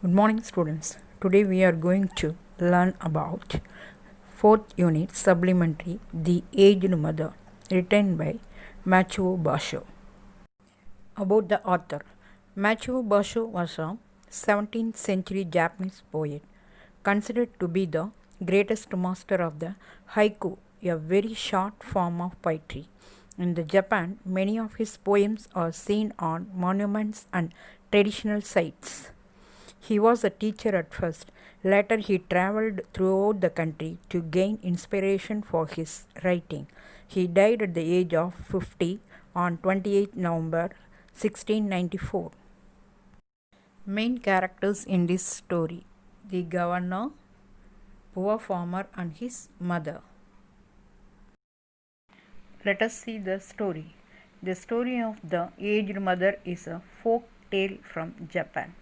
Good morning, students. Today we are going to learn about fourth unit supplementary The Aged Mother, written by Matsuo Basho. About the author, Matsuo Basho was a 17th century Japanese poet, considered to be the greatest master of the haiku, a very short form of poetry. In the Japan, many of his poems are seen on monuments and traditional sites. He was a teacher at first. Later, he traveled throughout the country to gain inspiration for his writing. He died at the age of 50 on 28 November 1694. Main characters in this story: the governor, poor farmer, and his mother. Let us see the story. The story of the aged mother is a folk tale from Japan.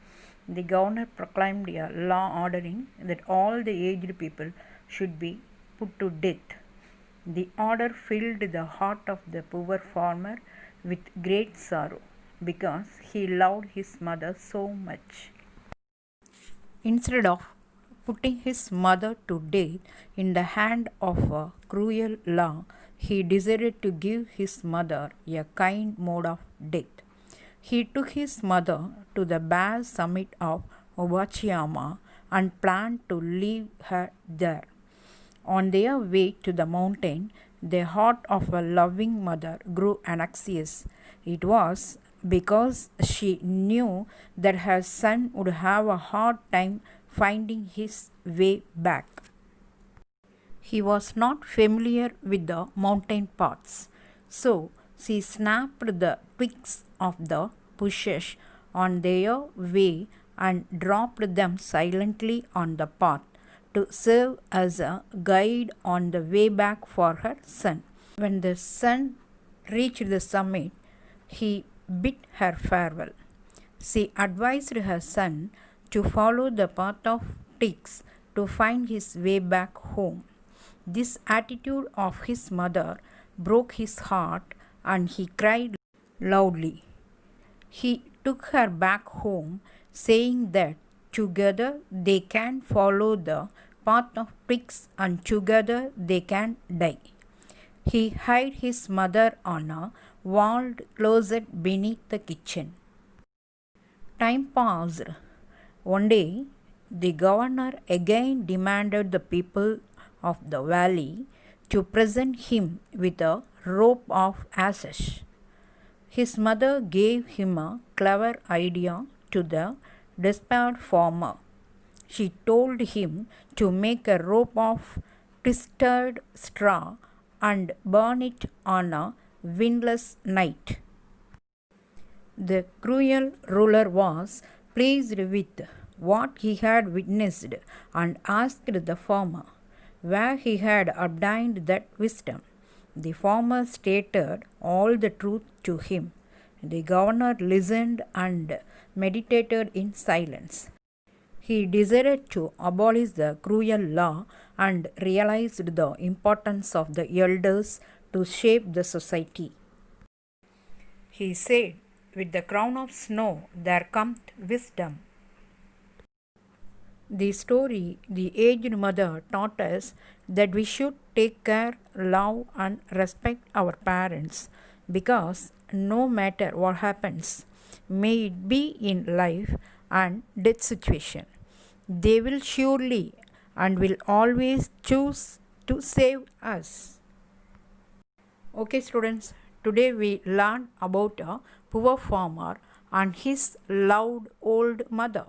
The governor proclaimed a law ordering that all the aged people should be put to death. The order filled the heart of the poor farmer with great sorrow because he loved his mother so much. Instead of putting his mother to death in the hand of a cruel law, he decided to give his mother a kind mode of death. He took his mother to the bare summit of Obachiyama and planned to leave her there. On their way to the mountain, the heart of a loving mother grew anxious. It was because she knew that her son would have a hard time finding his way back. He was not familiar with the mountain paths, so she snapped the twigs of the bushes on their way and dropped them silently on the path to serve as a guide on the way back for her son. When the son reached the summit, he bid her farewell. She advised her son to follow the path of twigs to find his way back home. This attitude of his mother broke his heart and he cried loudly. He took her back home, saying that together they can follow the path of twigs and together they can die. He hid his mother on a walled closet beneath the kitchen. Time passed. One day, the governor again demanded the people of the valley to present him with a rope of ashes. His mother gave him a clever idea to the desperate farmer. She told him to make a rope of twisted straw and burn it on a windless night. The cruel ruler was pleased with what he had witnessed and asked the farmer where he had obtained that wisdom. The farmer stated all the truth to him. The governor listened and meditated in silence. He decided to abolish the cruel law and realized the importance of the elders to shape the society. He said, "With the crown of snow there cometh wisdom." The story, The Aged Mother, taught us that we should take care, love, and respect our parents because no matter what happens, may it be in life and death situation, they will surely and will always choose to save us. Okay, students, today we learned about a poor farmer and his loved old mother.